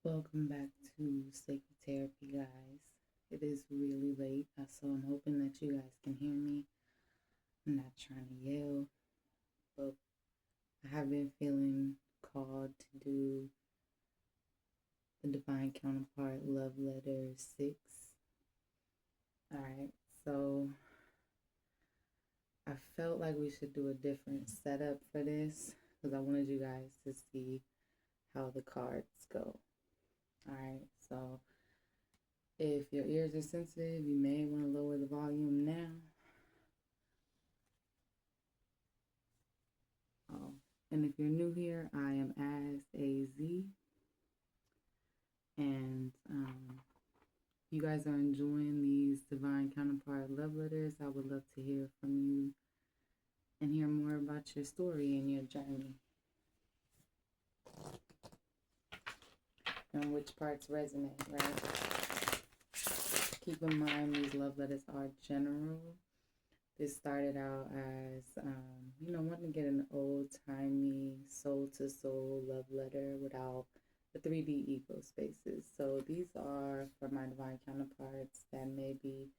Welcome back to Sacred Therapy, guys. It is really late, so I'm hoping that you guys can hear me. I'm not trying to yell, but I have been feeling called to do the Divine Counterpart Love Letter 6. Alright, so I felt like we should do a different setup for this because I wanted you guys to see how the cards go. Alright, so if your ears are sensitive, you may want to lower the volume now. Oh, and if you're new here, I am As AZ, and you guys are enjoying these Divine Counterpart love letters. I would love to hear from you and hear more about your story and your journey, and which parts resonate, right? Keep in mind these love letters are general. This started out as, wanting to get an old-timey, soul-to-soul love letter without the 3D ego spaces. So these are for my divine counterparts that maybe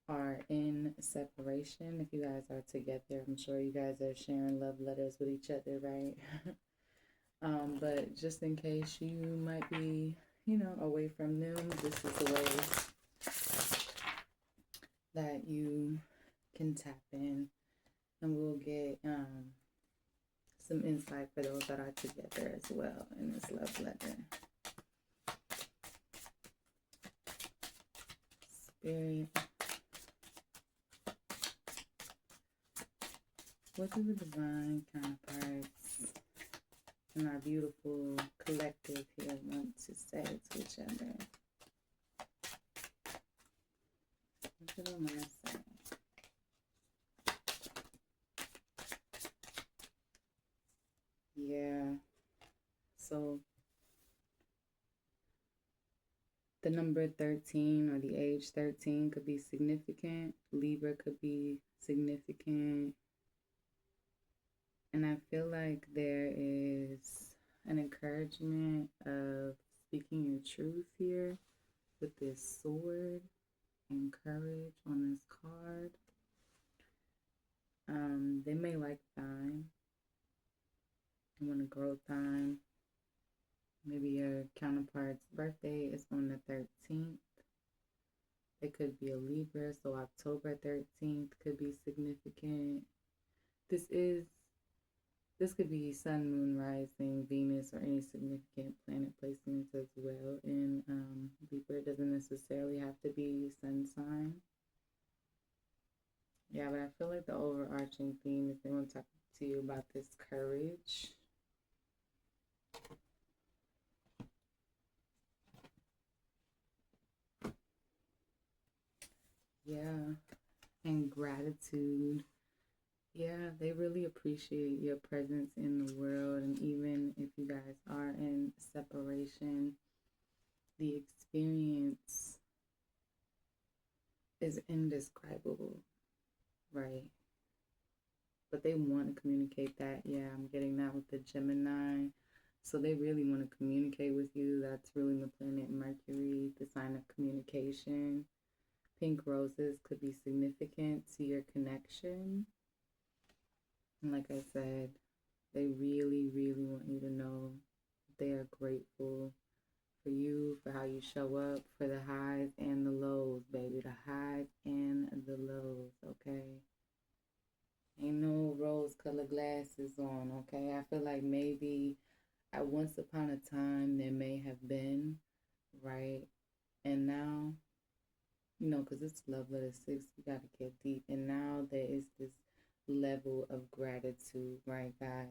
are in separation. If you guys are together, I'm sure you guys are sharing love letters with each other, right? But just in case you might be, away from them, this is the way that you can tap in, and we'll get some insight for those that are together as well in this love letter. Spirit, what do the divine counterparts and our beautiful collective here want to say to each other? What do they want to say? Yeah, so the number 13 or the age 13 could be significant. Libra could be significant. And I feel like there is an encouragement of speaking your truth here with this sword and courage on this card. They may like time. They want to grow time. Maybe your counterpart's birthday is on the 13th. They could be a Libra, so October 13th could be significant. This could be Sun, Moon, Rising, Venus, or any significant planet placements as well. In Libra, it doesn't necessarily have to be Sun sign. Yeah, but I feel like the overarching theme is they want to talk to you about this courage. Yeah, and gratitude. Yeah, they really appreciate your presence in the world. And even if you guys are in separation, the experience is indescribable, right? But they want to communicate that. Yeah, I'm getting that with the Gemini. So they really want to communicate with you. That's ruling the planet Mercury, the sign of communication. Pink roses could be significant to your connection. And like I said, they really, really want you to know they are grateful for you, for how you show up, for the highs and the lows, baby. The highs and the lows, okay? Ain't no rose-colored glasses on, okay? I feel like maybe at once upon a time there may have been, right? And now, because it's love letter 6, we got to get deep. And now there is this level of gratitude, right, guys?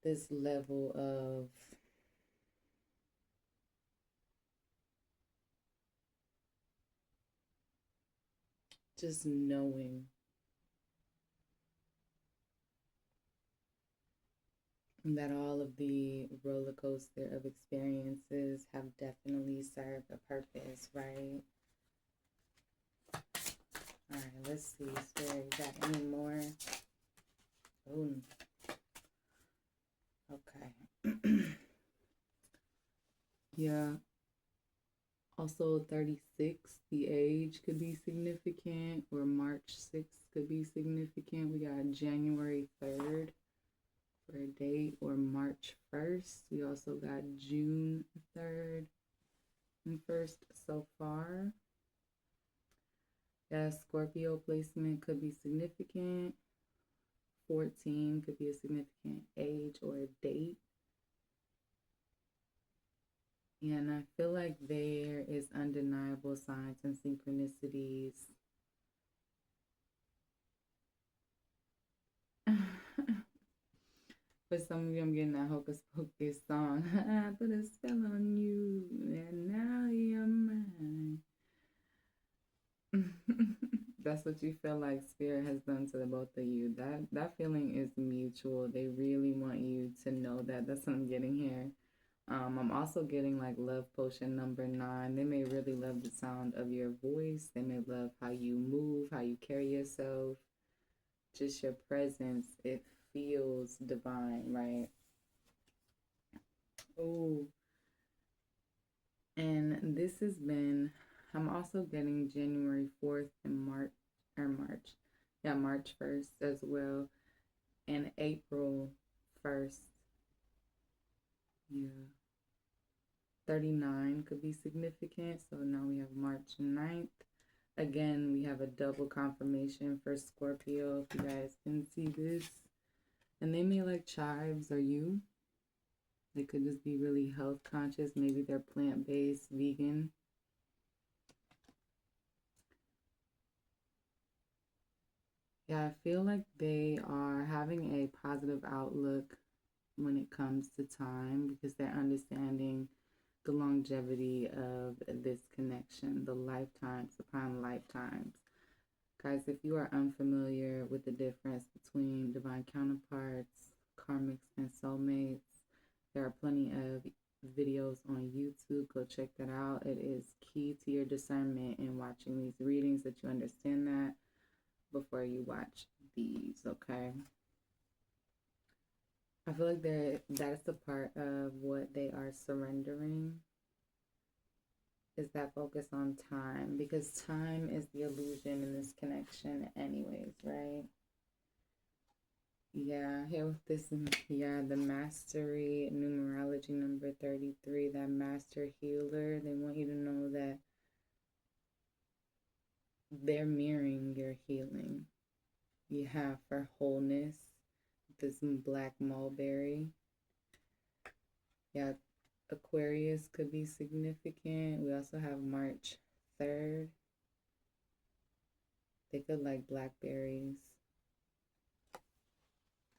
This level of just knowing that all of the roller coaster of experiences have definitely served a purpose, right? All right, let's see. Spirit, got any more? Oh, okay. Yeah. Also, 36, the age could be significant, or March 6th could be significant. We got January 3rd for a date, or March 1st. We also got June 3rd and 1st so far. Yeah, Scorpio placement could be significant. 14 could be a significant age or a date. And I feel like there is undeniable signs and synchronicities. For some of you, I'm getting that Hocus Pocus song. I put a spell on you, and now you're mine. That's what you feel like Spirit has done to the both of you. That feeling is mutual. They really want you to know that. That's what I'm getting here. I'm also getting like love potion number 9. They may really love the sound of your voice. They may love how you move, how you carry yourself, just your presence. It feels divine, right? Oh, and this has been, I'm also getting January 4th and March. Yeah, March 1st as well. And April 1st. Yeah. 39 could be significant. So now we have March 9th. Again, we have a double confirmation for Scorpio, if you guys can see this. And they may like chives or you. They could just be really health conscious. Maybe they're plant-based, vegan. Yeah, I feel like they are having a positive outlook when it comes to time because they're understanding the longevity of this connection, the lifetimes upon lifetimes. Guys, if you are unfamiliar with the difference between divine counterparts, karmics, and soulmates, there are plenty of videos on YouTube. Go check that out. It is key to your discernment in watching these readings that you understand that before you watch these, okay? I feel like that's the part of what they are surrendering is that focus on time because time is the illusion in this connection anyways, right? Yeah, here with this, yeah, the mastery, numerology number 33, that master healer, they want you to know that they're mirroring your healing. You have for wholeness, this black mulberry. Yeah, Aquarius could be significant. We also have March 3rd. They could like blackberries.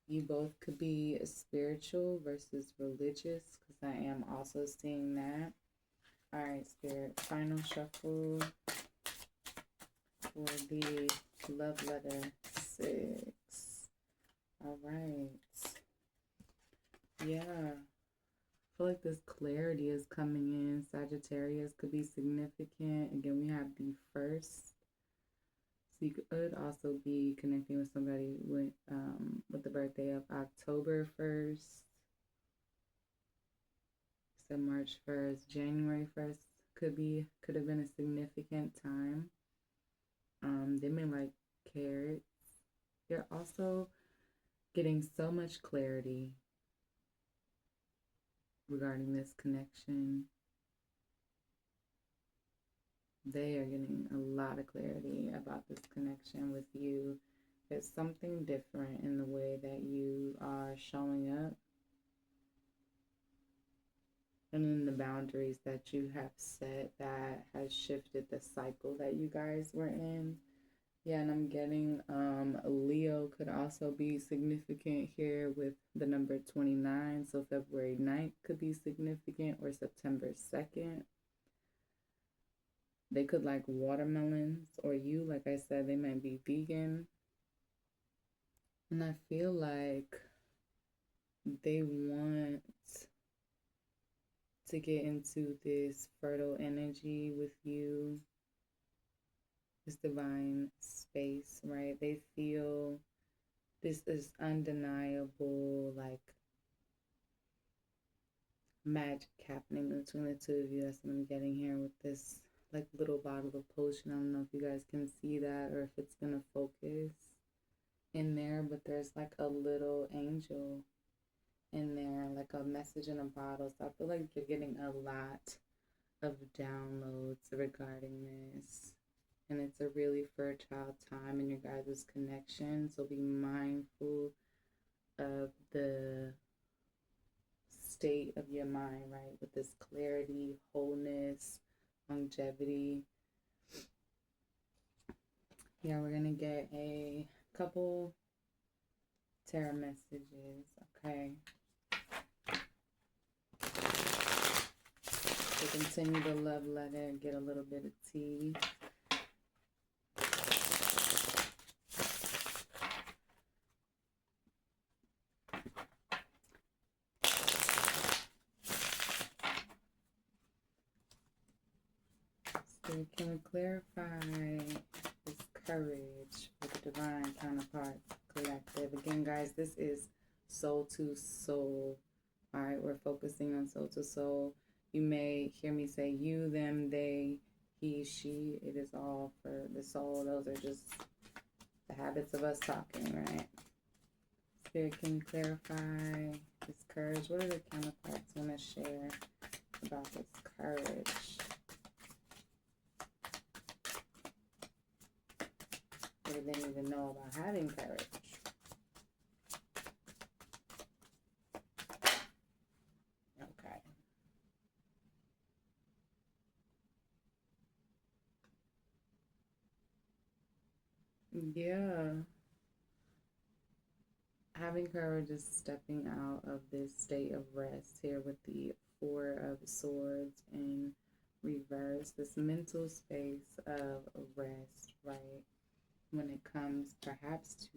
You both could be spiritual versus religious because I am also seeing that. All right, Spirit. Final shuffle for the love letter 6. All right. Yeah. I feel like this clarity is coming in. Sagittarius could be significant. Again, we have the 1st. So you could also be connecting with somebody with the birthday of October 1st. So March 1st, January 1st could have been a significant time. They may like carrots. You're also getting so much clarity regarding this connection. They are getting a lot of clarity about this connection with you. There's something different in the way that you are showing up and in the boundaries that you have set that has shifted the cycle that you guys were in. Yeah, and I'm getting Leo could also be significant here with the number 29. So February 9th could be significant or September 2nd. They could like watermelons or you, like I said, they might be vegan. And I feel like they want to get into this fertile energy with you, this divine space, right? They feel this is undeniable, like magic happening between the two of you. That's what I'm getting here with this like little bottle of potion. I don't know if you guys can see that or if it's gonna focus in there, but there's like a little angel in there, like a message in a bottle. So I feel like you're getting a lot of downloads regarding this. And it's a really fertile time in your guys' connection. So be mindful of the state of your mind, right? With this clarity, wholeness, longevity. Yeah, we're gonna get a couple tarot messages, okay? To continue the love letter, get a little bit of tea. So can we clarify this courage with the divine counterparts collective? Again, guys, this is soul to soul. All right, we're focusing on soul to soul. You may hear me say you, them, they, he, she. It is all for the soul. Those are just the habits of us talking, right? Spirit, can you clarify this courage? What are the counterparts want to share about this courage? What do they need to know about having courage? Okay. Yeah. Having courage is stepping out of this state of rest here with the Four of Swords in reverse. This mental space of rest, right? When it comes perhaps to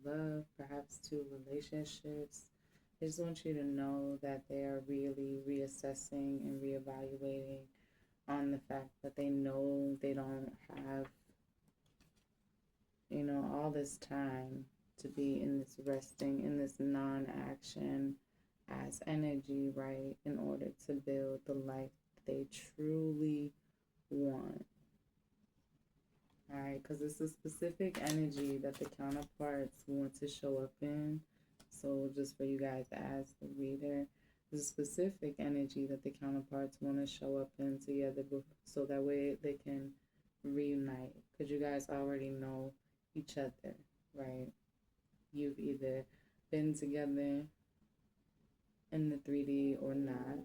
love, perhaps to relationships. I just want you to know that they are really reassessing and reevaluating on the fact that they know they don't have, all this time to be in this resting, in this non-action as energy, right? In order to build the life they truly want. All right, because it's a specific energy that the counterparts want to show up in. So just for you guys as the reader, there's a specific energy that the counterparts want to show up in together so that way they can reunite. Because you guys already know each other, right? You've either been together in the 3D or not.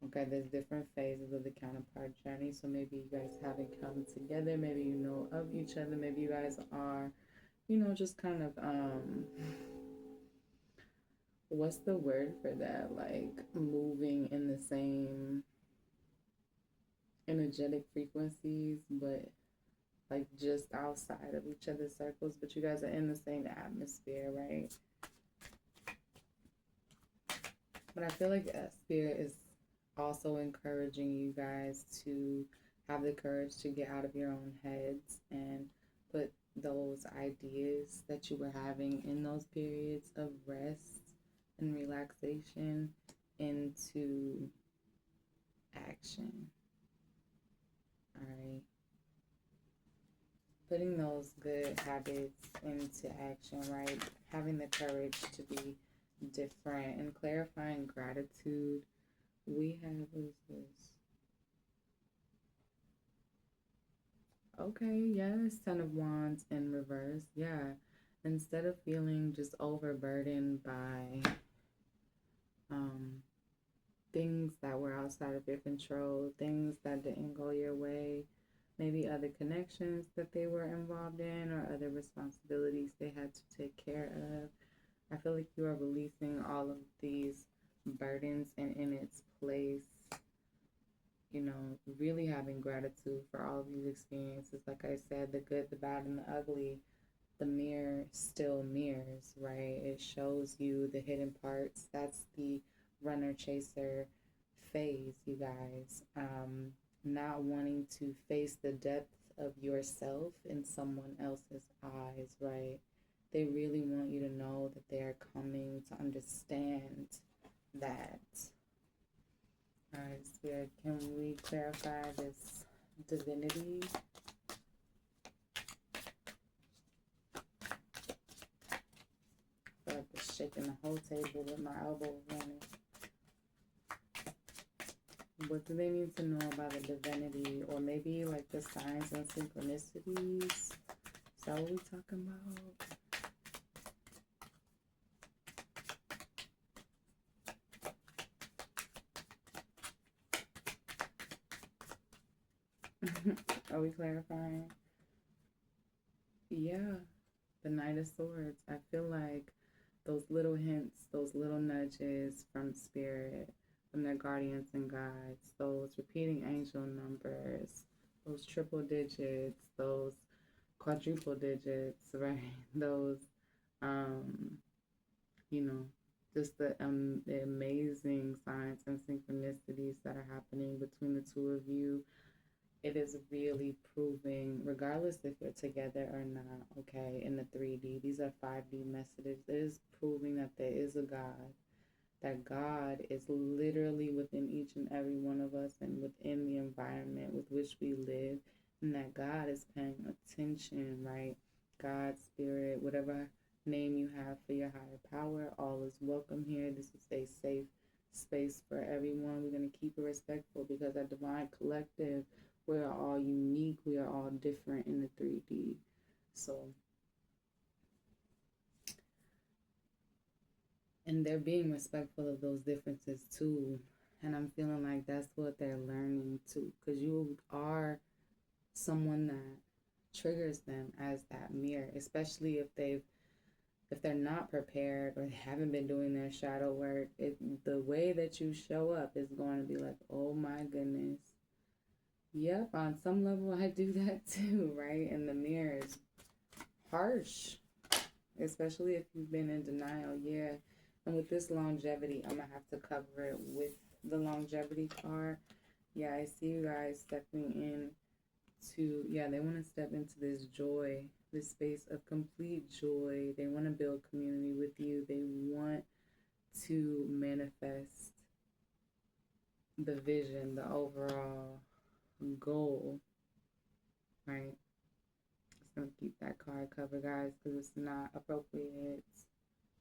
Okay, there's different phases of the counterpart journey. So maybe you guys haven't come together. Maybe you know of each other. Maybe you guys are, just kind of, what's the word for that? Like moving in the same energetic frequencies, but like just outside of each other's circles. But you guys are in the same atmosphere, right? But I feel like Spirit is also encouraging you guys to have the courage to get out of your own heads and put those ideas that you were having in those periods of rest and relaxation into action. All right. Putting those good habits into action, right? Having the courage to be different and clarifying gratitude. We have, what is this? Okay, yes, Ten of Wands in reverse. Yeah, instead of feeling just overburdened by things that were outside of your control, things that didn't go your way, maybe other connections that they were involved in or other responsibilities they had to take care of. I feel like you are releasing all of these burdens and in its place, really having gratitude for all of these experiences. Like I said, the good, the bad, and the ugly, the mirror still mirrors, right? It shows you the hidden parts. That's the runner chaser phase, you guys. Not wanting to face the depth of yourself in someone else's eyes, right? They really want you to know that they are coming to understand that. All right, Spirit, can we clarify this divinity? I feel like just shaking the whole table with my elbows on it. What do they need to know about the divinity? Or maybe like the signs and synchronicities? Is that what we're talking about? Are we clarifying? Yeah, the Knight of Swords. I feel like those little hints, those little nudges from Spirit, from their guardians and guides, those repeating angel numbers, those triple digits, those quadruple digits, right? Those, um, you know, just the amazing signs and synchronicities that are happening between the two of you. It is really proving, regardless if you're together or not, okay, in the 3D, these are 5D messages. It is proving that there is a God, that God is literally within each and every one of us and within the environment with which we live, and that God is paying attention, right? God, Spirit, whatever name you have for your higher power, all is welcome here. This is a safe space for everyone. We're going to keep it respectful because our divine collective, we are all unique. We are all different in the 3D. So, and they're being respectful of those differences too. And I'm feeling like that's what they're learning too. Because you are someone that triggers them as that mirror, especially if they're not prepared or haven't been doing their shadow work. The way that you show up is going to be like, oh my goodness. Yep, on some level I do that too, right? And the mirror is harsh, especially if you've been in denial, yeah. And with this longevity, I'm going to have to cover it with the longevity card. Yeah, I see you guys stepping in to, yeah, they want to step into this joy, this space of complete joy. They want to build community with you. They want to manifest the vision, the overall goal, right? Just gonna keep that card covered, guys, because it's not appropriate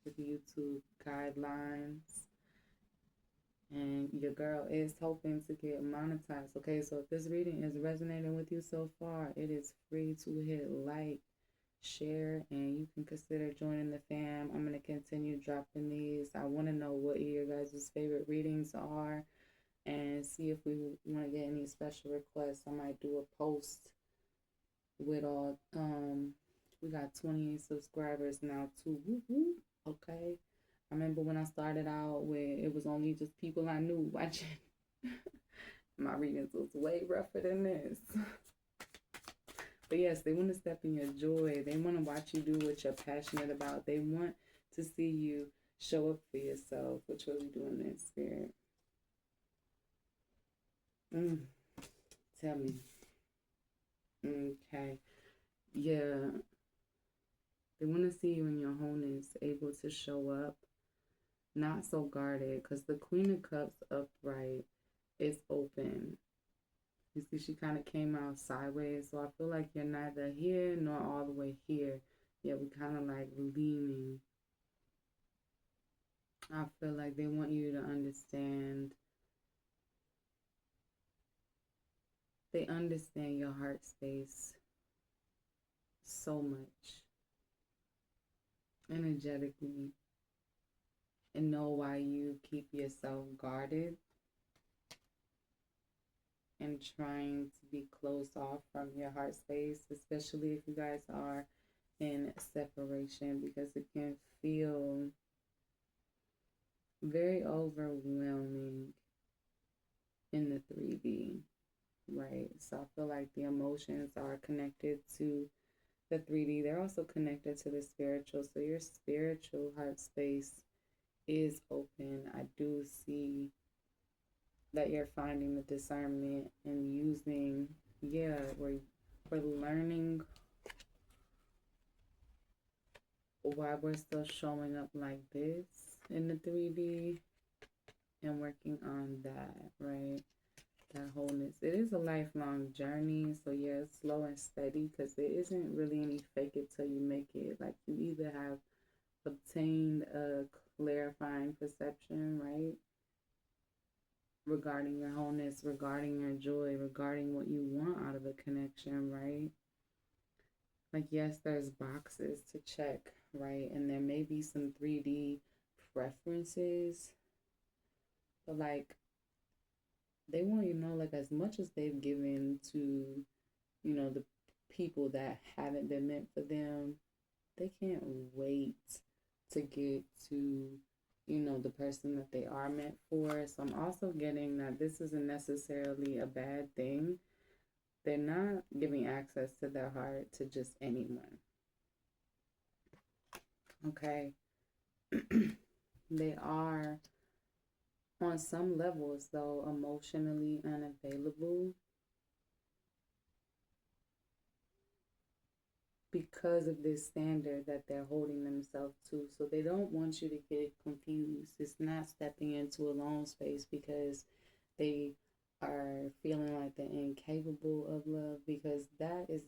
with YouTube guidelines. And your girl is hoping to get monetized. Okay, so if this reading is resonating with you so far, it is free to hit like, share, and you can consider joining the fam. I'm going to continue dropping these. I want to know what your guys' favorite readings are and see if we want to get any special requests. I might do a post with all, we got 28 subscribers now too. Woo-hoo. Okay. I remember when I started out where it was only just people I knew watching. My readings was way rougher than this. But yes, they want to step in your joy. They want to watch you do what you're passionate about. They want to see you show up for yourself. Which way we doing this, Spirit? Tell me. Okay. Yeah. They want to see you in your wholeness, able to show up, not so guarded, because the Queen of Cups upright is open. You see, she kind of came out sideways, so I feel like you're neither here nor all the way here. Yeah, we kind of like leaning. I feel like they want you to understand. They understand your heart space so much energetically and know why you keep yourself guarded and trying to be closed off from your heart space, especially if you guys are in separation, because it can feel very overwhelming in the 3D, right? So I feel like the emotions are connected to the 3D. They're also connected to the spiritual. So your spiritual heart space is open. I do see that you're finding the discernment and using, yeah, we're learning why we're still showing up like this in the 3D and working on that, right? That wholeness. It is a lifelong journey, so yeah, it's slow and steady because there isn't really any fake it till you make it. Like you either have obtained a clarifying perception, right? Regarding your wholeness, regarding your joy, regarding what you want out of a connection, right? Like, yes, there's boxes to check, right? And there may be some 3D preferences, but like, they want you to know, like, as much as they've given to, the people that haven't been meant for them, they can't wait to get to, the person that they are meant for. So I'm also getting that this isn't necessarily a bad thing. They're not giving access to their heart to just anyone. Okay. They are, on some levels, though, emotionally unavailable because of this standard that they're holding themselves to. So they don't want you to get confused. It's not stepping into a lone space because they are feeling like they're incapable of love, because that is,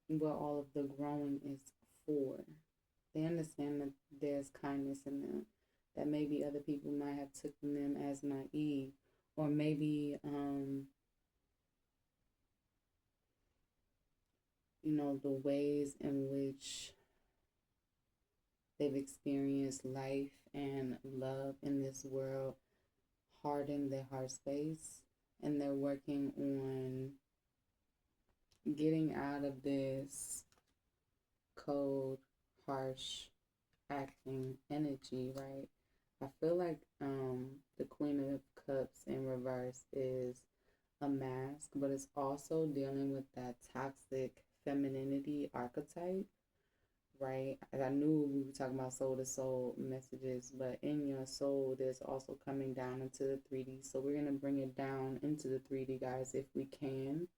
what all of the growing is for. They understand that there's kindness in them, that maybe other people might have taken them as naive, or maybe the ways in which they've experienced life and love in this world harden their heart space, and they're working on getting out of this cold, harsh acting energy, right? I feel like the Queen of Cups in reverse is a mask, but it's also dealing with that toxic femininity archetype, right? I knew we were talking about soul to soul messages, but in your soul, there's also coming down into the 3D. So we're going to bring it down into the 3D, guys, if we can.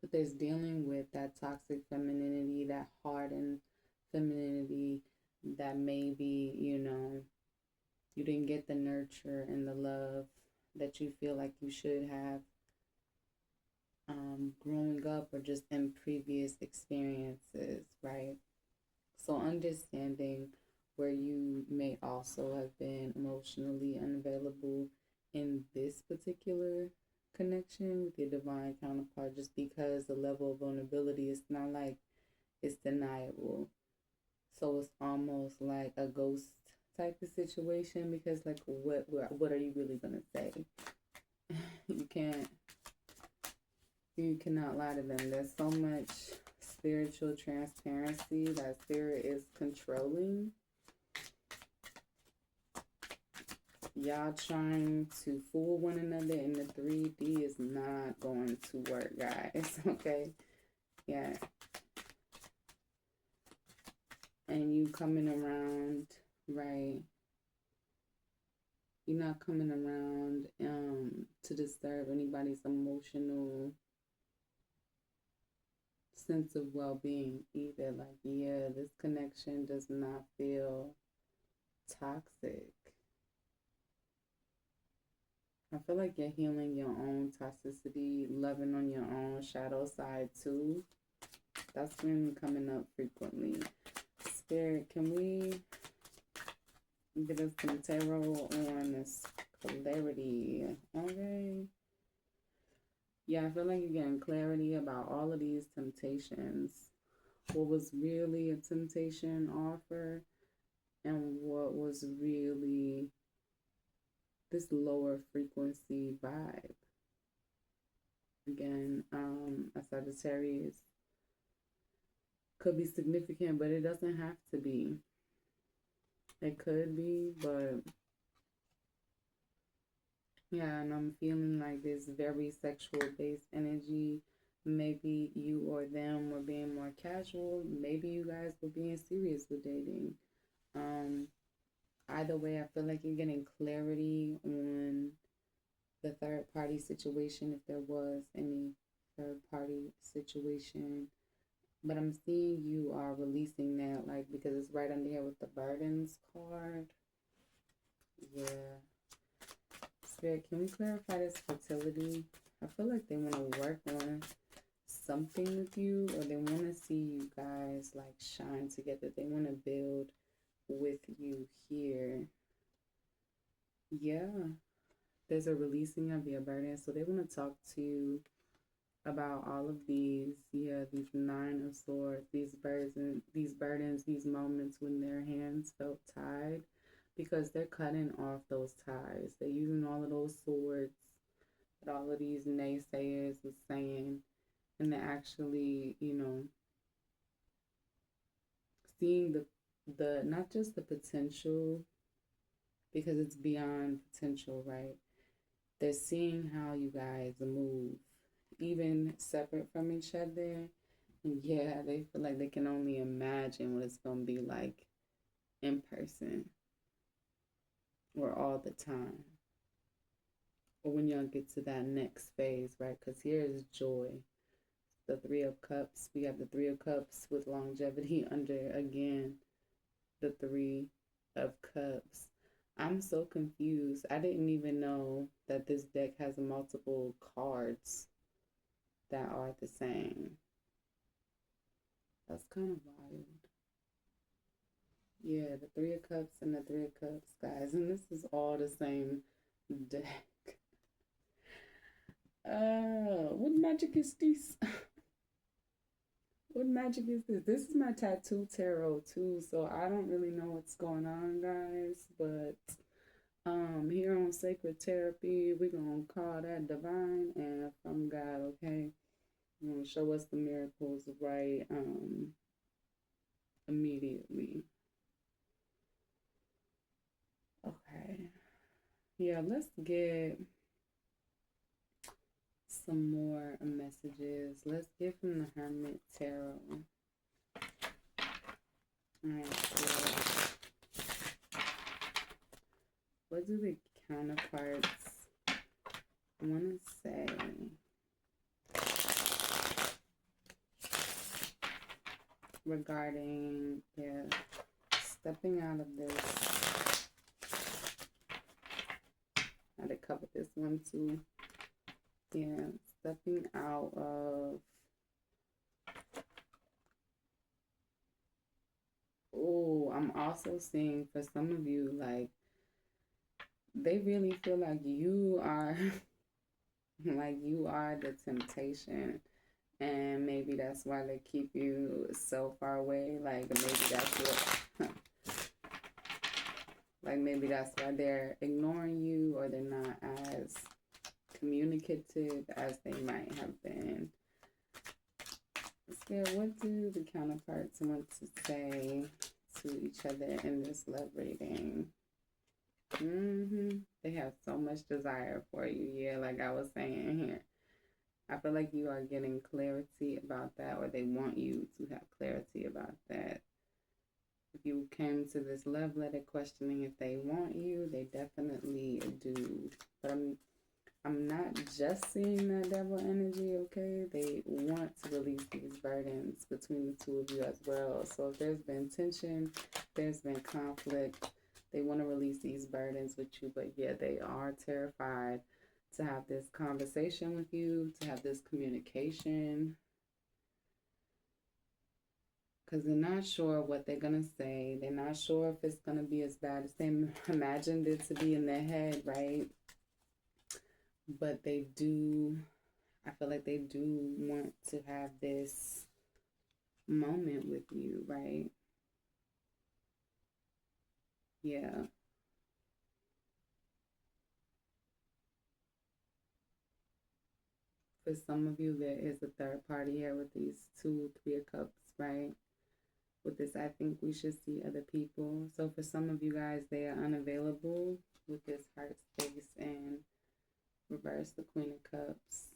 But there's dealing with that toxic femininity, that hardened femininity that maybe, you didn't get the nurture and the love that you feel like you should have growing up or just in previous experiences, right? So understanding where you may also have been emotionally unavailable in this particular connection with your divine counterpart, just because the level of vulnerability is not like it's deniable. So it's almost like a ghost type of situation, because like what are you really gonna say? You can't, you cannot lie to them. There's so much spiritual transparency that spirit is controlling. Y'all trying to fool one another in the 3D is not going to work, guys. Okay? Yeah. And you coming around, right? You're not coming around to disturb anybody's emotional sense of well-being either. Like, yeah, this connection does not feel toxic. I feel like you're healing your own toxicity, loving on your own shadow side too. That's been coming up frequently. Spirit, can we get us some tarot on this clarity? Okay. Yeah, I feel like you're getting clarity about all of these temptations. What was really a temptation offer, and what was really this lower frequency vibe. Again, a Sagittarius could be significant, but it doesn't have to be. It could be, but yeah, and I'm feeling like this very sexual based energy. Maybe you or them were being more casual. Maybe you guys were being serious with dating. Either way, I feel like you're getting clarity on the third party situation, if there was any third party situation. But I'm seeing you are releasing that, like, because it's right under here with the burdens card. Yeah. Spirit, can we clarify this fertility? I feel like they want to work on something with you, or they want to see you guys like shine together. They want to build with you here. Yeah. There's a releasing of your burdens. So they want to talk to you about all of these, yeah, these nine of swords, these burdens, these moments when their hands felt tied, because they're cutting off those ties. They're using all of those swords that all of these naysayers was saying, and they're actually, seeing the not just the potential, because it's beyond potential, right? They're seeing how you guys move, even separate from each other. Yeah, they feel like they can only imagine what it's going to be like in person or all the time, or when y'all get to that next phase, right? Because here is joy. The Three of Cups. We have the Three of Cups with longevity under, again, the Three of Cups. I'm so confused. I didn't even know that this deck has multiple cards that are the same. That's kind of wild. Yeah, the Three of Cups and the Three of Cups, guys. And this is all the same deck. What magic is this? What magic is this? This is my tattoo tarot too, so I don't really know what's going on, guys. But here on Sacred Therapy, we're gonna call that divine and from God, okay? You're gonna show us the miracles right immediately. Okay. Yeah, let's get some more messages. Let's get from the Hermit Tarot. Alright, so what do the counterparts want to say regarding, yeah, stepping out of this? I had to cover this one too. Yeah, stepping out of, oh, I'm also seeing for some of you, like, they really feel like you are like you are the temptation, and maybe that's why they keep you so far away. Like maybe that's what like maybe that's why they're ignoring you, or they're not as communicative as they might have been. So what do the counterparts want to say to each other in this love reading? They have so much desire for you. Yeah, like I was saying here. I feel like you are getting clarity about that, or they want you to have clarity about that. If you came to this love letter questioning if they want you, they definitely do. But I'm not just seeing that devil energy, okay? They want to release these burdens between the two of you as well. So if there's been tension, there's been conflict, they want to release these burdens with you. But yeah, they are terrified to have this conversation with you, to have this communication, because they're not sure what they're going to say. They're not sure if it's going to be as bad as they imagined it to be in their head, right? But they do, I feel like they do want to have this moment with you, right? Yeah. For some of you, there is a third party here with these Three of Cups, right? With this, I think we should see other people. So for some of you guys, they are unavailable with this heart space and reverse the Queen of Cups.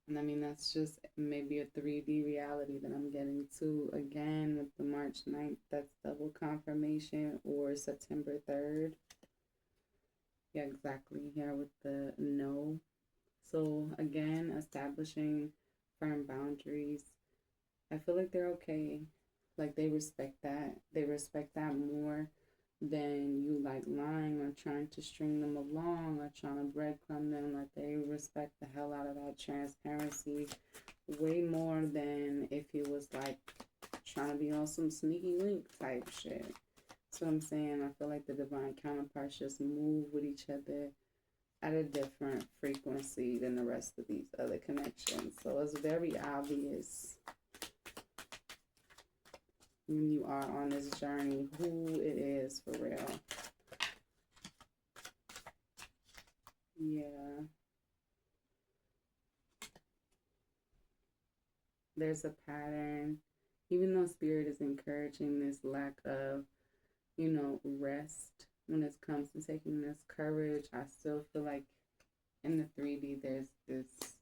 And I mean, that's just maybe a 3D reality that I'm getting to. Again, with the March 9th, that's double confirmation, or September 3rd. Yeah, exactly. Here with the no. So again, establishing firm boundaries. I feel like they're okay. Like they respect that. They respect that more than you like lying or trying to string them along or trying to breadcrumb them. Like they respect the hell out of that transparency way more than if you was like trying to be on some sneaky link type shit. So I'm saying I feel like the divine counterparts just move with each other at a different frequency than the rest of these other connections. So it's very obvious when you are on this journey who it is for real. Yeah. There's a pattern. Even though spirit is encouraging this lack of, rest when it comes to taking this courage, I still feel like in the 3D there's this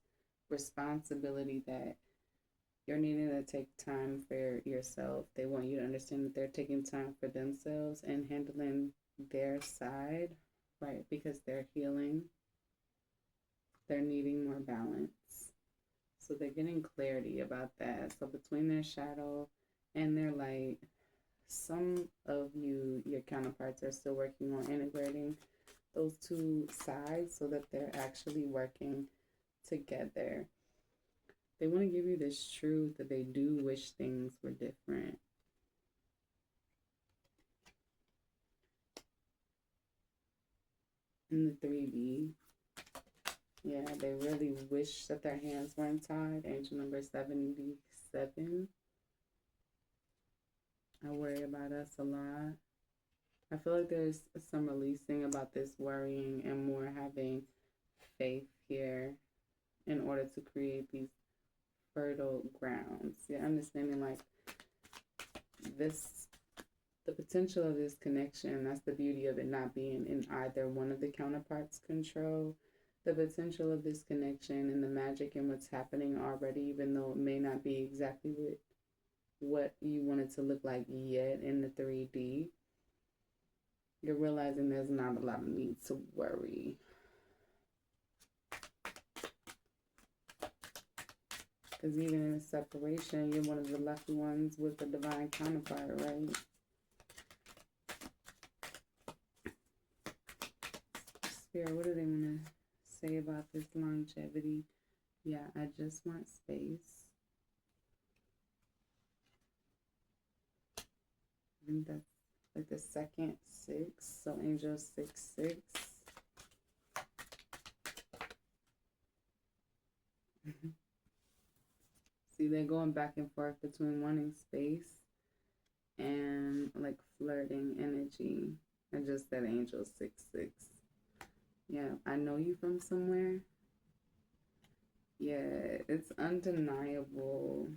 responsibility that you're needing to take time for yourself. They want you to understand that they're taking time for themselves and handling their side, right? Because they're healing, they're needing more balance. So they're getting clarity about that. So between their shadow and their light, some of you, your counterparts, are still working on integrating those two sides so that they're actually working together. They want to give you this truth that they do wish things were different. In the 3D, yeah, they really wish that their hands weren't tied. Angel number 77. I worry about us a lot. I feel like there's some releasing about this worrying and more having faith here in order to create these fertile grounds. You're understanding like this, the potential of this connection. That's the beauty of it not being in either one of the counterparts' control. The potential of this connection and the magic and what's happening already, even though it may not be exactly what you want it to look like yet in the 3D. You're realizing there's not a lot of need to worry. Because even in a separation, you're one of the lucky ones with the divine counterpart, right? Spirit, what do they want to say about this longevity? Yeah, I just want space. I think that's like the second 6. So angel 6. See, they're going back and forth between wanting space and like flirting energy. I just said angel 6. Yeah, I know you from somewhere. Yeah, it's undeniable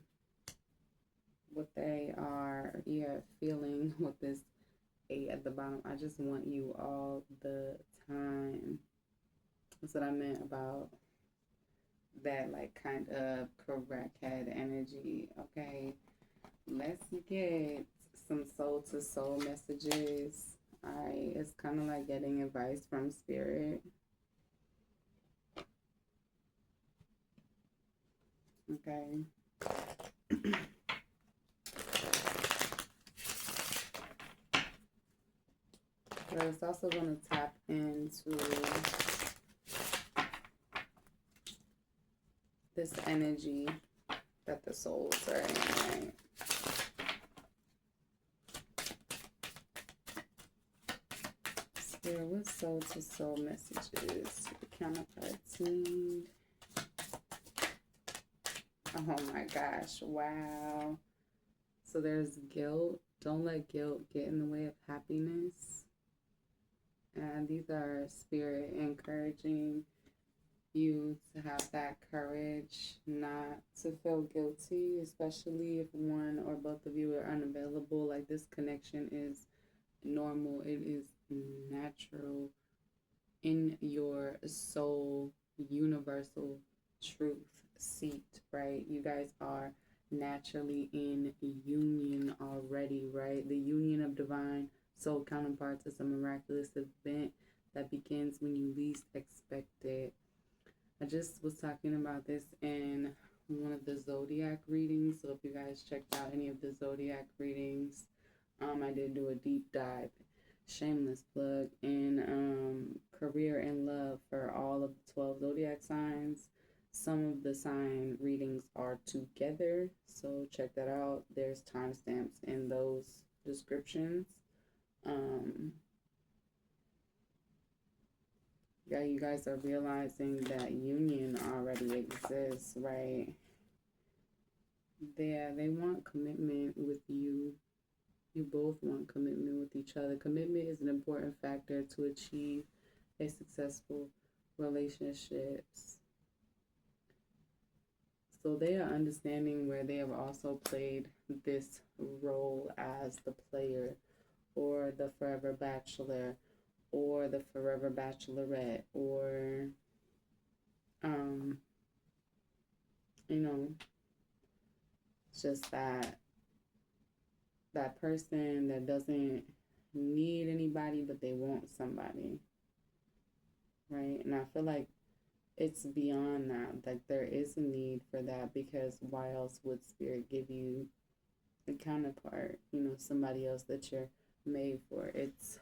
what they are, feeling with this 8 at the bottom. I just want you all the time. That's what I meant about that, like, kind of correct head energy. Okay, let's get some soul to soul messages. It's kind of like getting advice from spirit. Okay. But it's also going to tap into this energy that the souls are in, right? Spirit, what soul to soul messages the counterparts need? Oh my gosh, wow. So there's guilt. Don't let guilt get in the way of happiness. And these are spirit encouraging you to have that courage not to feel guilty, especially if one or both of you are unavailable. Like, this connection is normal, it is natural in your soul universal truth seat, right? You guys are naturally in union already, right? The union of divine soul counterparts is a miraculous event that begins when you least expect it. I just was talking about this in one of the zodiac readings. So if you guys checked out any of the zodiac readings, I did do a deep dive, shameless plug, in career and love for all of the 12 zodiac signs. Some of the sign readings are together, so check that out. There's timestamps in those descriptions. Yeah, you guys are realizing that union already exists, right? They want commitment with you. You both want commitment with each other. Commitment is an important factor to achieve a successful relationships. So they are understanding where they have also played this role as the player or the forever bachelor or the forever bachelorette, or you know, just that person that doesn't need anybody but they want somebody, right? And I feel like it's beyond that. Like there is a need for that, because why else would spirit give you a counterpart, somebody else that you're made for? It's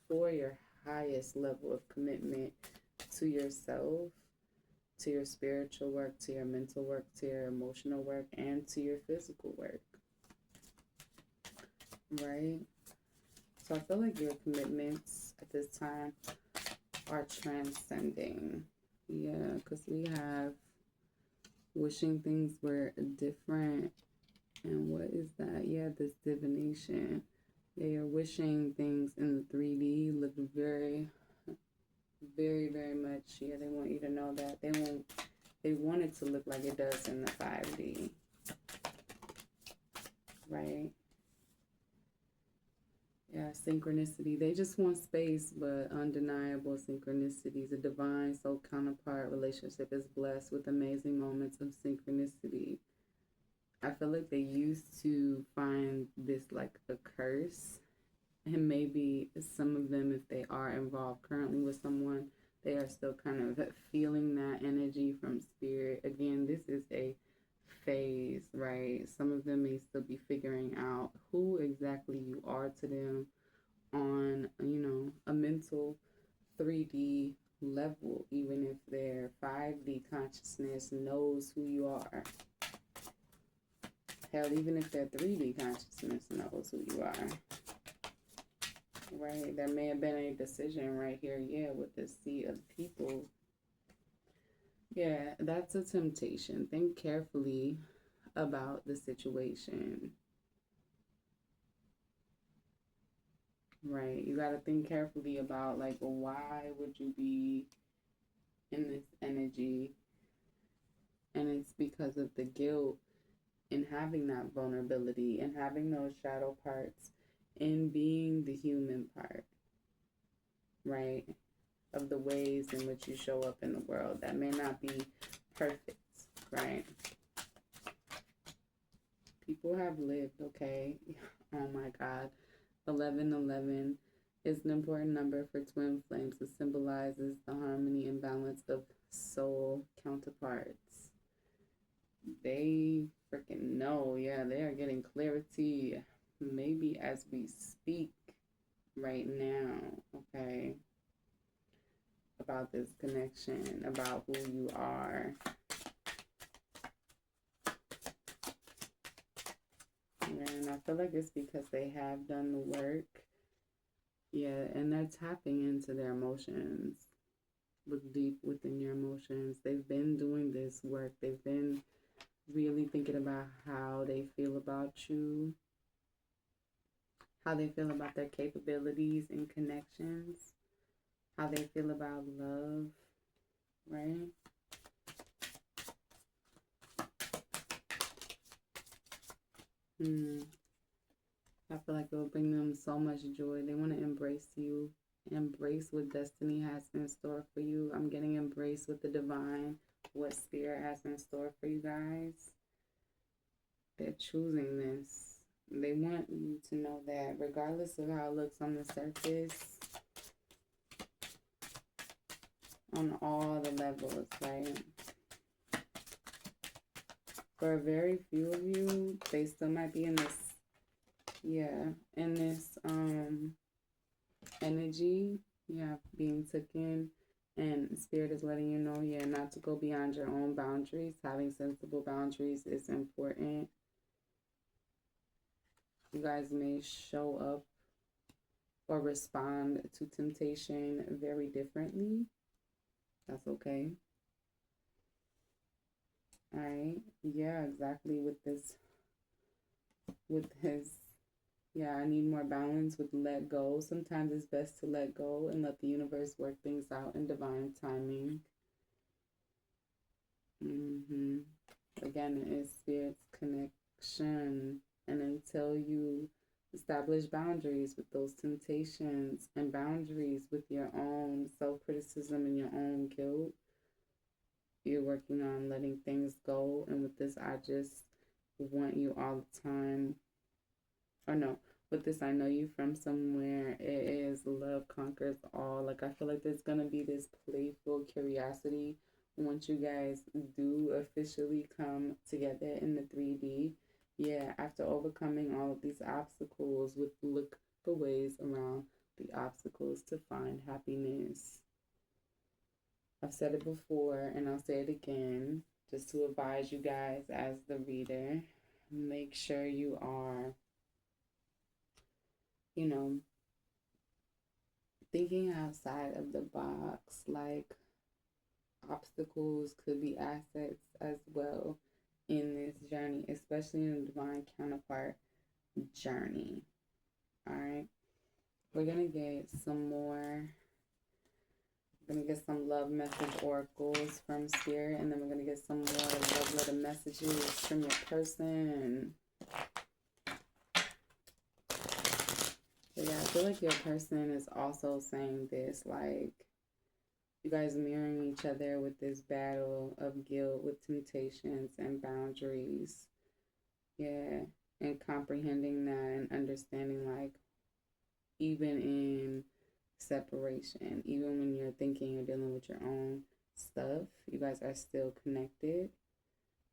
for your highest level of commitment to yourself, to your spiritual work, to your mental work, to your emotional work, and to your physical work, right? So I feel like your commitments at this time are transcending. Yeah, because we have wishing things were different. And what is that? Yeah, this divination. Yeah, you're wishing things in the 3D look very, very, very much. Yeah, they want you to know that. They want it to look like it does in the 5D. Right? Yeah, synchronicity. They just want space, but undeniable synchronicities. A divine soul counterpart relationship is blessed with amazing moments of synchronicity. I feel like they used to find this like a curse, and maybe some of them, if they are involved currently with someone, they are still kind of feeling that energy from spirit. Again, this is a phase, right? Some of them may still be figuring out who exactly you are to them on, a mental 3D level, even if their 5D consciousness knows who you are. Hell, even if their 3D consciousness knows who you are. Right? There may have been a decision right here, yeah, with the Sea of People. Yeah, that's a temptation. Think carefully about the situation. Right? You got to think carefully about, like, well, why would you be in this energy? And it's because of the guilt in having that vulnerability and having those shadow parts, in being the human part, right? Of the ways in which you show up in the world that may not be perfect, right? People have lived, okay? Oh my God. 1111 is an important number for twin flames. It symbolizes the harmony and balance of soul counterparts. They freaking know, yeah, they are getting clarity maybe as we speak right now, okay? About this connection, about who you are. And I feel like it's because they have done the work. Yeah, and they're tapping into their emotions. Look deep within your emotions. They've been doing this work. They've been really thinking about how they feel about you, how they feel about their capabilities and connections, how they feel about love, right? I feel like it will bring them so much joy. They want to embrace you, embrace what destiny has in store for you. I'm getting embraced with the divine, what spirit has in store for you guys. They're choosing this. They want you to know that regardless of how it looks on the surface, on all the levels, right? for very few of you, they still might be in this, yeah, in this energy, yeah, being taken. And spirit is letting you know, yeah, not to go beyond your own boundaries. Having sensible boundaries is important. You guys may show up or respond to temptation very differently. That's okay. All right. Yeah, exactly. With his, yeah, I need more balance with let go. Sometimes it's best to let go and let the universe work things out in divine timing. Again, it is spirit's connection. And until you establish boundaries with those temptations and boundaries with your own self criticism and your own guilt, you're working on letting things go. And with this, I just want you all the time, or no, with this, I know you from somewhere. It is love conquers all. Like, I feel like there's gonna be this playful curiosity once you guys do officially come together in the 3D. Yeah, after overcoming all of these obstacles, with look for ways around the obstacles to find happiness. I've said it before and I'll say it again just to advise you guys as the reader. Make sure you are, you know, thinking outside of the box. Like, obstacles could be assets as well in this journey, especially in the divine counterpart journey. All right, we're gonna get some more. We're gonna get some love message oracles from spirit, and then we're gonna get some more love letter messages from your person. Yeah, I feel like your person is also saying this, like, you guys mirroring each other with this battle of guilt, with temptations and boundaries. Yeah, and comprehending that and understanding, like, even in separation, even when you're thinking you're dealing with your own stuff, you guys are still connected.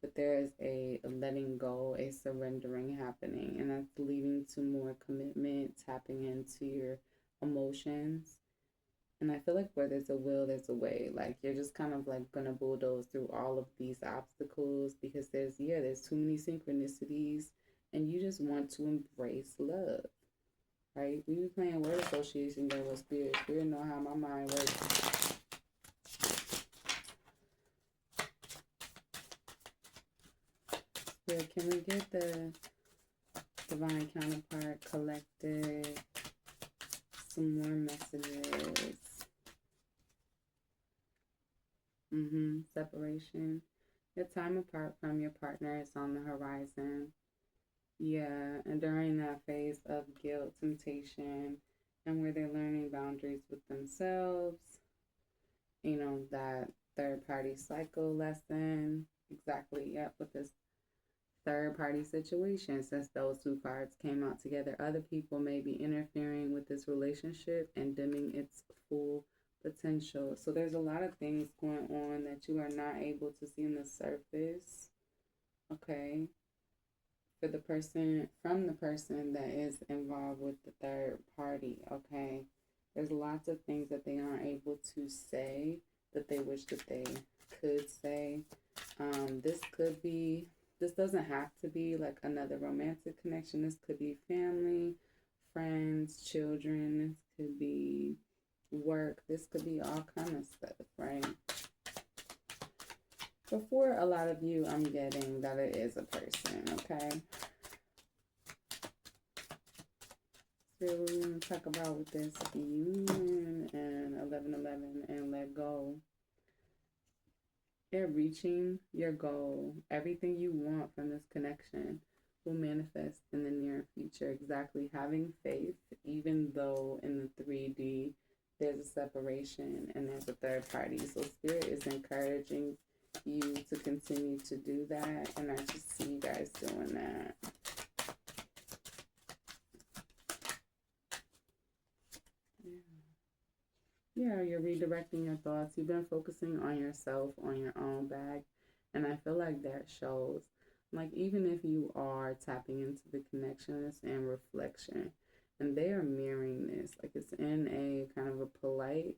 But there is a letting go, a surrendering happening, and that's leading to more commitment, tapping into your emotions. And I feel like where there's a will, there's a way. Like, you're just kind of like gonna bulldoze through all of these obstacles because there's too many synchronicities, and you just want to embrace love, right? We be playing word association game with spirit. Spirit know how my mind works. Spirit, can we get the divine counterpart collected? Some more messages. Separation. Your time apart from your partner is on the horizon. Yeah, and during that phase of guilt, temptation, and where they're learning boundaries with themselves, that third party cycle lesson. Exactly, yep, with this third party situation, since those two cards came out together, other people may be interfering with this relationship and dimming its full potential. So there's a lot of things going on that you are not able to see on the surface. Okay, from the person that is involved with the third party. Okay, there's lots of things that they aren't able to say that they wish that they could say. This doesn't have to be like another romantic connection. This could be family, friends, children. This could be work. This could be all kind of stuff, right? But for a lot of you, I'm getting that it is a person, okay? So we're going to talk about with this union and 1111 and let go. You're reaching your goal. Everything you want from this connection will manifest in the near future. Exactly. Having faith, even though in the 3D there's a separation and there's a third party. So Spirit is encouraging you to continue to do that. And I just see you guys doing that. Yeah, you're redirecting your thoughts. You've been focusing on yourself, on your own bag. And I feel like that shows. Like, even if you are tapping into the connections and reflection, and they are mirroring this, like it's in a kind of a polite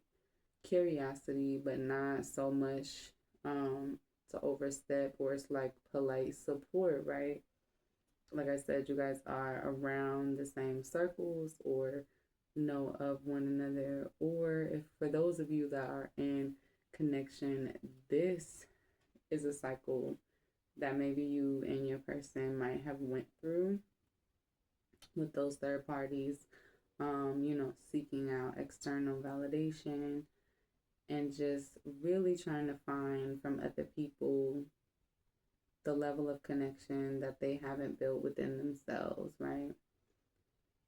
curiosity, but not so much to overstep, or it's like polite support, right? Like I said, you guys are around the same circles or know of one another. Or if for those of you that are in connection, this is a cycle that maybe you and your person might have went through with those third parties, seeking out external validation and just really trying to find from other people the level of connection that they haven't built within themselves, right?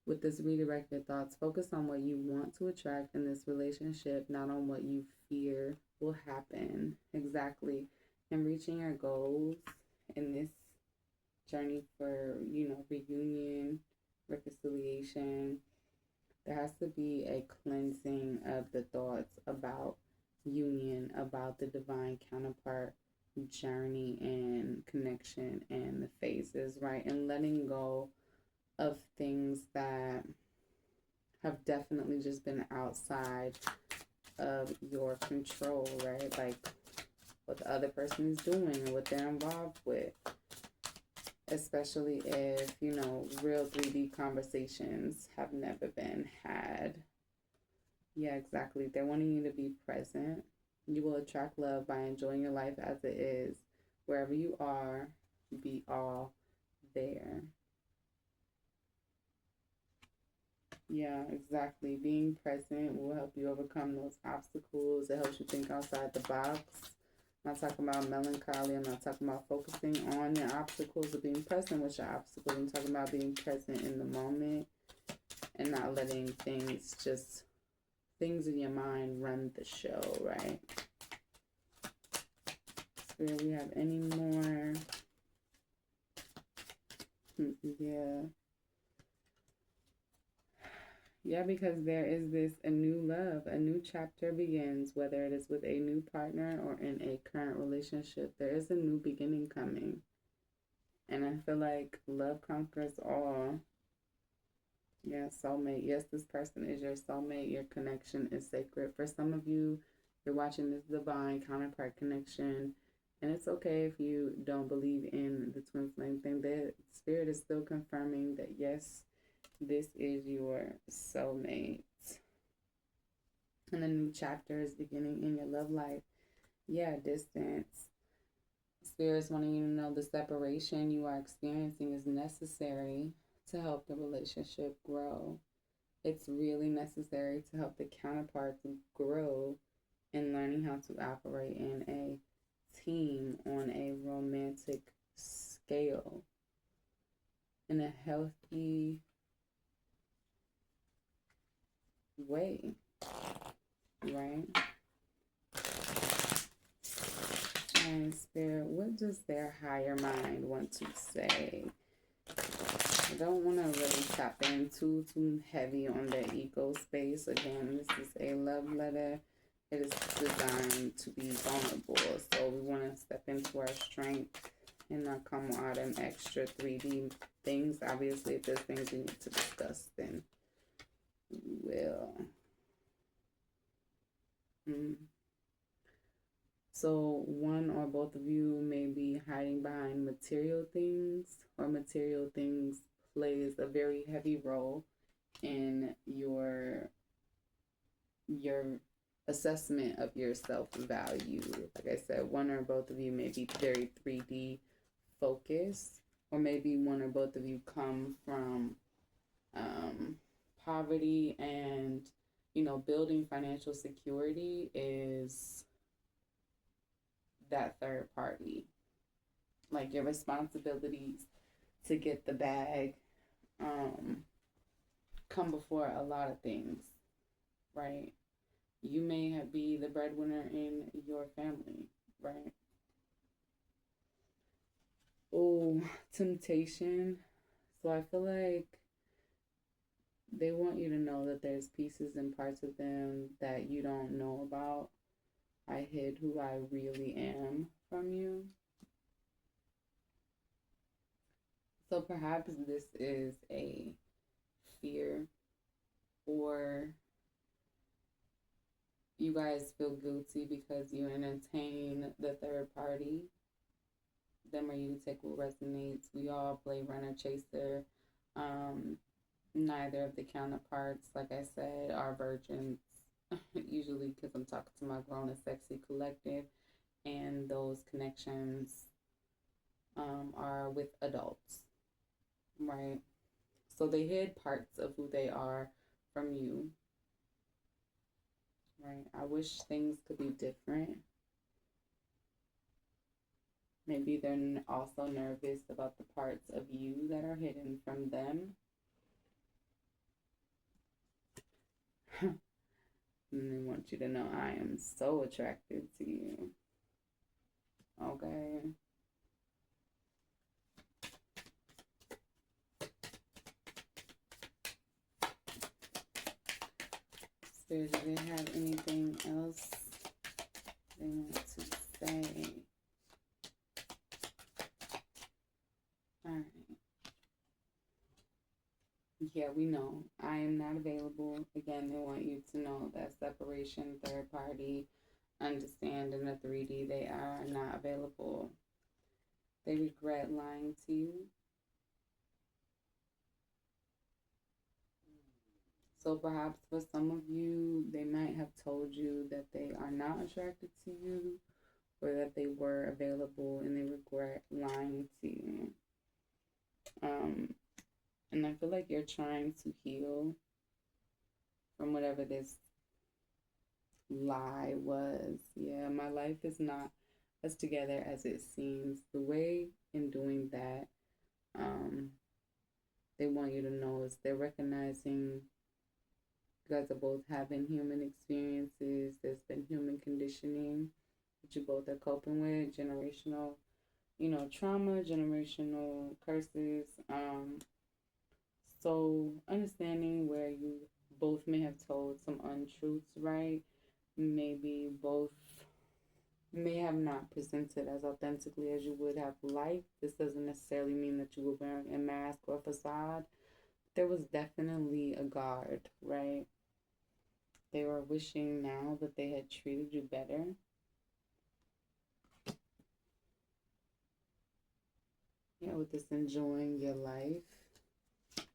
With this redirect your thoughts, focus on what you want to attract in this relationship, not on what you fear will happen. Exactly. And reaching your goals in this journey for, reunion, reconciliation, there has to be a cleansing of the thoughts about union, about the divine counterpart journey and connection and the phases, right? And letting go of things that have definitely just been outside of your control, right? Like what the other person is doing and what they're involved with. Especially if, real 3D conversations have never been had. Yeah, exactly. They're wanting you to be present. You will attract love by enjoying your life as it is. Wherever you are, be all there. Yeah, exactly. Being present will help you overcome those obstacles. It helps you think outside the box. I'm not talking about melancholy. I'm not talking about focusing on your obstacles or being present with your obstacles. I'm talking about being present in the moment and not letting things in your mind run the show, right? Spirit, we have any more? Yeah. Yeah, because there is a new love, a new chapter begins, whether it is with a new partner or in a current relationship. There is a new beginning coming. And I feel like love conquers all. Yeah, soulmate. Yes, this person is your soulmate. Your connection is sacred. For some of you, you're watching this divine counterpart connection. And it's okay if you don't believe in the twin flame thing. The spirit is still confirming that yes, this is your soulmate. And a new chapter is beginning in your love life. Yeah, distance. Spirit's wanting you to know the separation you are experiencing is necessary to help the relationship grow. It's really necessary to help the counterparts grow in learning how to operate in a team on a romantic scale in a healthy way, right? And Spirit, what does their higher mind want to say? I don't want to really tap in too heavy on their ego space. Again, this is a love letter. It is designed to be vulnerable. So we want to step into our strength and not come out in extra 3D things. Obviously, if there's things we need to discuss, then we will. So one or both of you may be hiding behind material things, or material things plays a very heavy role in your assessment of your self-value. Like I said, one or both of you may be very 3D focused, or maybe one or both of you come from poverty, and building financial security is that third party. Like your responsibilities to get the bag um, come before a lot of things, right? You may be the breadwinner in your family, right? Oh, temptation. So I feel like they want you to know that there's pieces and parts of them that you don't know about. I hid who I really am from you. So perhaps this is a fear, or you guys feel guilty because you entertain the third party. Them or you take what resonates. We all play runner chaser. Um, Neither of the counterparts, like I said, are virgins. Usually, because I'm talking to my grown and sexy collective, and those connections are with adults, right? So they hid parts of who they are from you, right? I wish things could be different. Maybe they're also nervous about the parts of you that are hidden from them. And they want you to know I am so attracted to you. Okay. Spirit, do they have anything else they want to say? Alright. Yeah, we know. I am not available. Again, they want you to know that separation, third party, understand in the 3D, they are not available. They regret lying to you. So perhaps for some of you, they might have told you that they are not attracted to you, or that they were available and they regret lying to you. And I feel like you're trying to heal from whatever this lie was. Yeah, my life is not as together as it seems. The way in doing that, they want you to know is they're recognizing you guys are both having human experiences. There's been human conditioning that you both are coping with, generational, trauma, generational curses. So understanding where you both may have told some untruths, right? Maybe both may have not presented as authentically as you would have liked. This doesn't necessarily mean that you were wearing a mask or a facade. There was definitely a guard, right? They were wishing now that they had treated you better. Yeah, with this enjoying your life.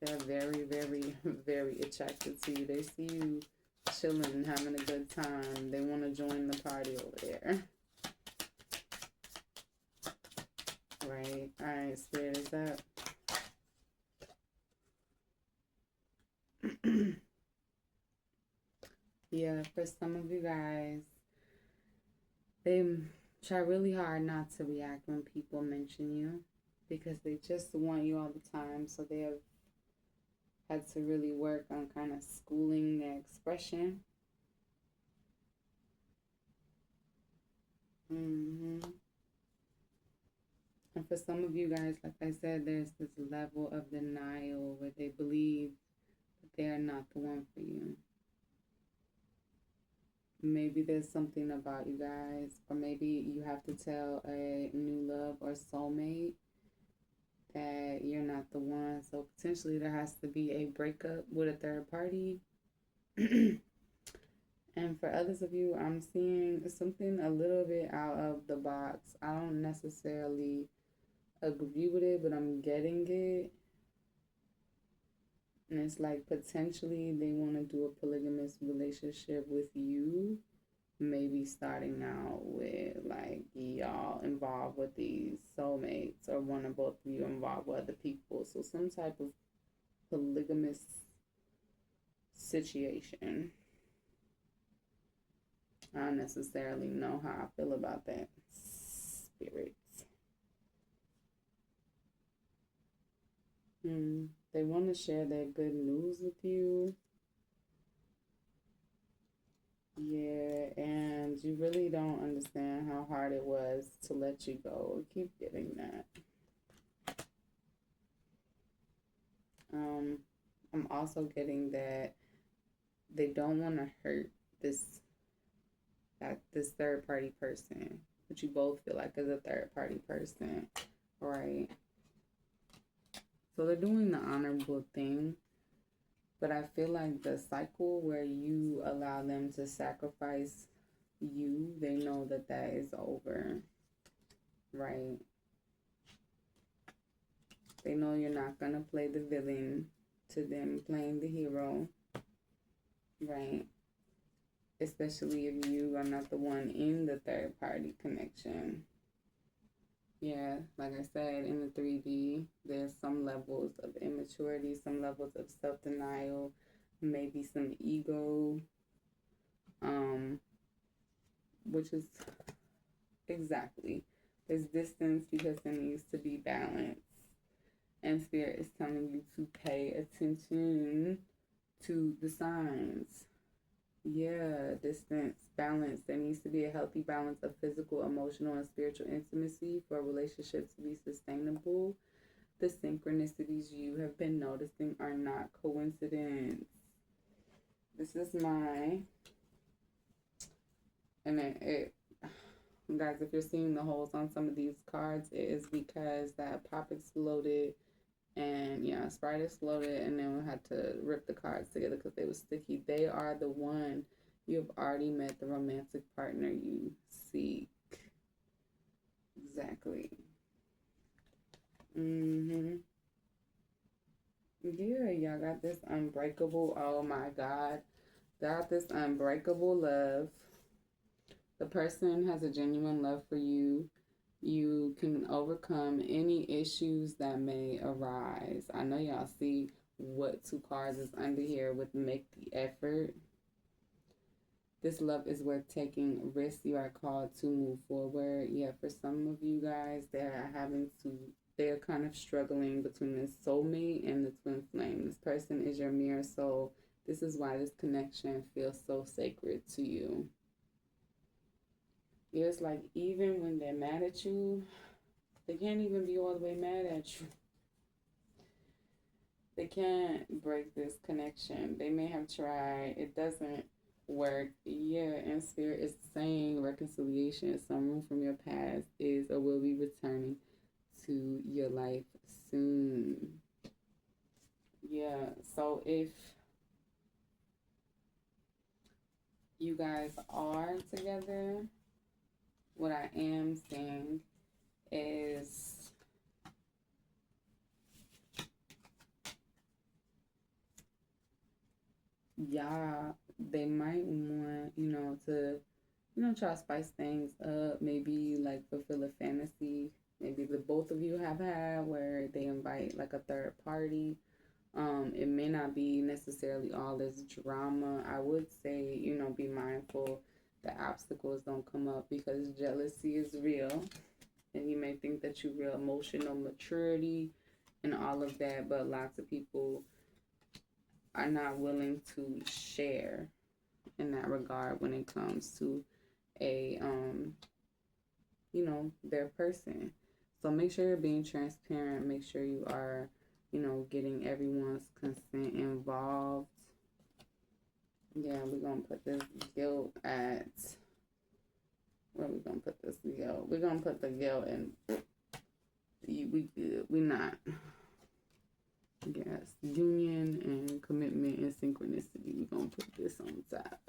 They're very, very, very attracted to you. They see you chilling, having a good time. They want to join the party over there. Right. All right, Spirit, is that? Yeah, for some of you guys, they try really hard not to react when people mention you because they just want you all the time. So they have had to really work on kind of schooling their expression. Mm-hmm. And for some of you guys, like I said, there's this level of denial where they believe that they are not the one for you. Maybe there's something about you guys, or maybe you have to tell a new love or soulmate that you're not the one. So potentially there has to be a breakup with a third party. And for others of you, I'm seeing something a little bit out of the box. I don't necessarily agree with it, but I'm getting it. And it's like potentially they want to do a polygamous relationship with you. Maybe starting out with like y'all involved with these soulmates, or one or both of you involved with other people. So some type of polygamous situation. I don't necessarily know how I feel about that, spirits. They want to share their good news with you. Yeah, and you really don't understand how hard it was to let you go. I keep getting that. I'm also getting that they don't want to hurt this third party person, but you both feel like as a third party person, right? So they're doing the honorable thing, but I feel like the cycle where you allow them to sacrifice you, they know that that is over, right? They know you're not going to play the villain to them playing the hero, right? Especially if you are not the one in the third party connection. Yeah, like I said, in the 3D, there's some levels of immaturity, some levels of self denial, maybe some ego, um, which is exactly. There's distance because there needs to be balance. And Spirit is telling you to pay attention to the signs. Yeah, distance, balance. There needs to be a healthy balance of physical, emotional, and spiritual intimacy for a relationship to be sustainable. The synchronicities you have been noticing are not coincidence. This is my, and it guys, if you're seeing the holes on some of these cards, it is because that pop exploded and yeah, Sprite exploded, and then we had to rip the cards together because they were sticky. They are the one. You have already met the romantic partner you seek. Exactly. Mm-hmm. Yeah, y'all got this unbreakable. Oh my God, got this unbreakable love. The person has a genuine love for you. You can overcome any issues that may arise. I know y'all see what two cards is under here with make the effort. This love is worth taking risks. You are called to move forward. Yeah, for some of you guys, they're kind of struggling between this soulmate and the twin flame. This person is your mirror soul. This is why this connection feels so sacred to you. It's like even when they're mad at you, they can't even be all the way mad at you. They can't break this connection. They may have tried. It doesn't work. Yeah, and Spirit is saying reconciliation, someone from your past is or will be returning to your life soon. Yeah, so if you guys are together, what I am saying is yeah, they might want, try to spice things up, maybe like fulfill a fantasy, maybe the both of you have had where they invite like a third party. It may not be necessarily all this drama. I would say, be mindful that obstacles don't come up because jealousy is real. And you may think that you real emotional maturity and all of that, but lots of people are not willing to share in that regard when it comes to a their person. So make sure you're being transparent, make sure you are getting everyone's consent involved. Yeah, we're gonna put this guilt at where we gonna put this guilt. We're gonna put the guilt in we good. We not. Yes, union and commitment and synchronicity. We're gonna put this on top.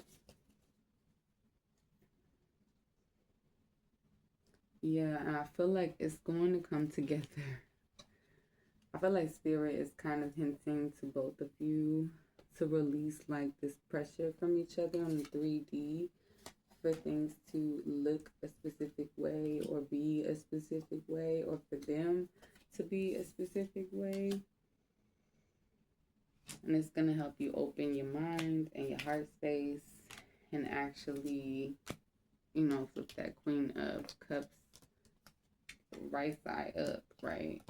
Yeah, and I feel like it's going to come together. I feel like Spirit is kind of hinting to both of you to release like this pressure from each other on the 3D for things to look a specific way or be a specific way or for them to be a specific way. And it's going to help you open your mind and your heart space and actually, flip that Queen of Cups right side up, right?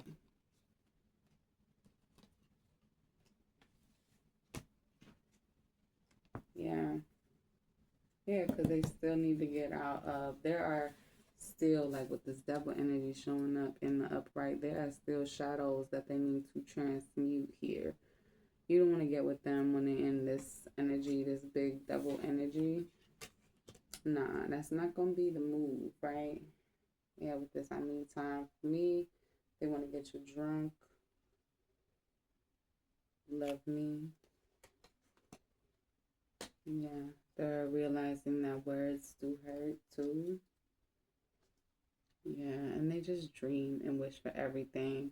Yeah. Yeah, because they still need to get out of, there are still, like with this devil energy showing up in the upright, there are still shadows that they need to transmute here. You don't want to get with them when they're in this energy, this big devil energy. Nah, that's not going to be the move, right? Yeah, with this, I mean, time for me. They want to get you drunk. love me. Yeah, they're realizing that words do hurt too. Yeah, and they just dream and wish for everything.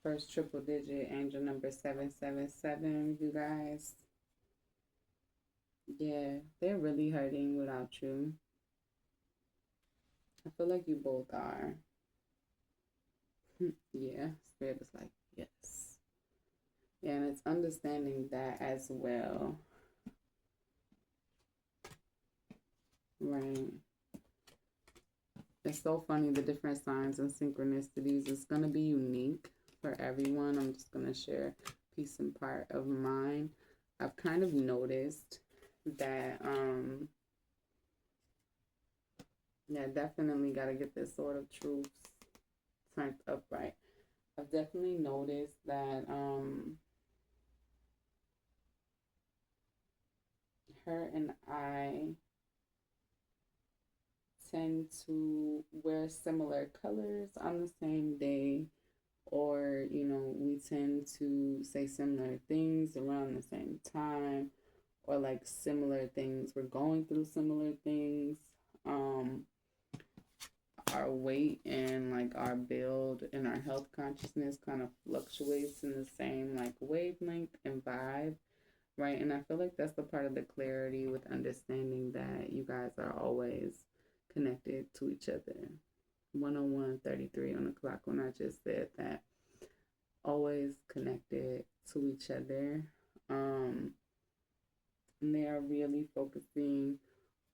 First triple digit, angel number 777, you guys. Yeah, they're really hurting without you. I feel like you both are. Yeah, Spirit is like, yes. Yeah, and it's understanding that as well. Right. It's so funny the different signs and synchronicities. It's going to be unique for everyone. I'm just going to share a piece and part of mine. I've kind of noticed that, yeah, definitely got to get this sort of truth turned up right. I've definitely noticed that her and I tend to wear similar colors on the same day, or we tend to say similar things around the same time, or like similar things, we're going through similar things. um our weight and like our build and our health consciousness kind of fluctuates in the same like wavelength and vibe, right? And I feel like that's the part of the clarity with understanding that you guys are always connected to each other. 101:33 on the clock when I just said that. Always connected to each other. And they are really focusing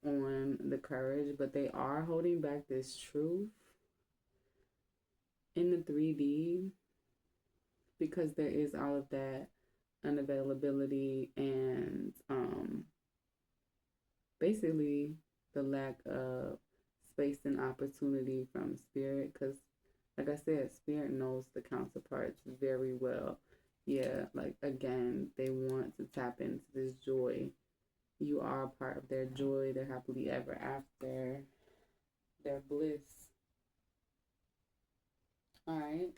on the courage, but they are holding back this truth in the 3D because there is all of that unavailability and basically the lack of space and opportunity from spirit, because like I said, spirit knows the counterparts very well. Yeah, like again, they want to tap into this joy. You are a part of their joy, their happily ever after, their bliss. All right.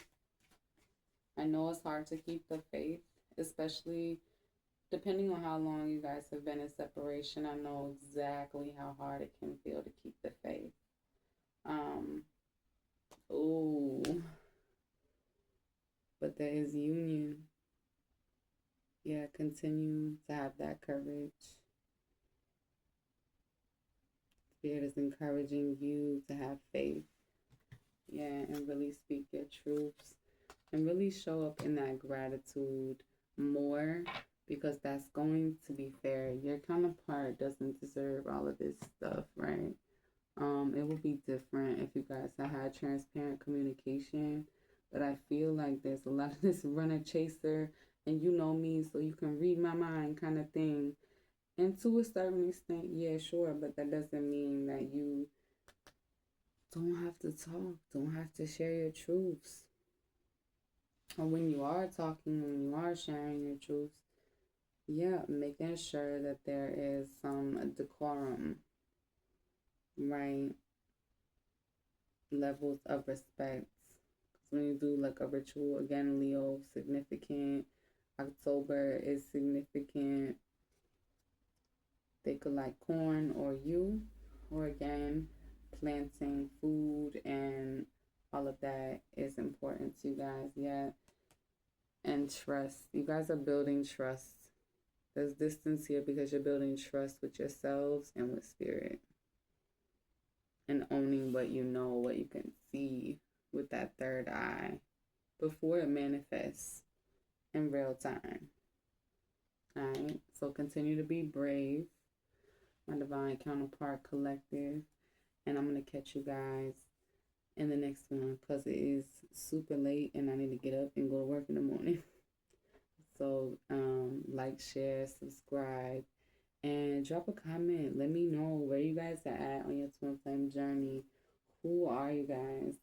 I know it's hard to keep the faith, especially depending on how long you guys have been in separation. I know exactly how hard it can feel to keep the faith. Um, ooh, but there is union. Yeah, continue to have that courage. Spirit is encouraging you to have faith. Yeah, and really speak your truths and really show up in that gratitude more, because that's going to be fair. Your counterpart doesn't deserve all of this stuff, right? It will be different if you guys have had transparent communication, but I feel like there's a lot of this runner chaser and you know me, so you can read my mind kind of thing. And to a certain extent, yeah, sure, but that doesn't mean that you don't have to talk, don't have to share your truths. Or when you are talking, when you are sharing your truths, yeah, making sure that there is some decorum, right? Levels of respect. Because when you do like a ritual, again, Leo, significant. October is significant. They could like corn or you, or again, planting food and all of that is important to you guys. Yeah. And trust. You guys are building trust. There's distance here because you're building trust with yourselves and with spirit. And owning what you know, what you can see with that third eye before it manifests in real time. Alright, so continue to be brave, my divine counterpart collective. And I'm going to catch you guys in the next one because it is super late and I need to get up and go to work in the morning. So, like, share, subscribe, and drop a comment. Let me know where you guys are at on your twin flame journey. Who are you guys?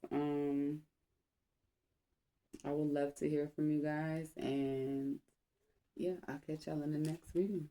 I would love to hear from you guys, and yeah, I'll catch y'all in the next reading.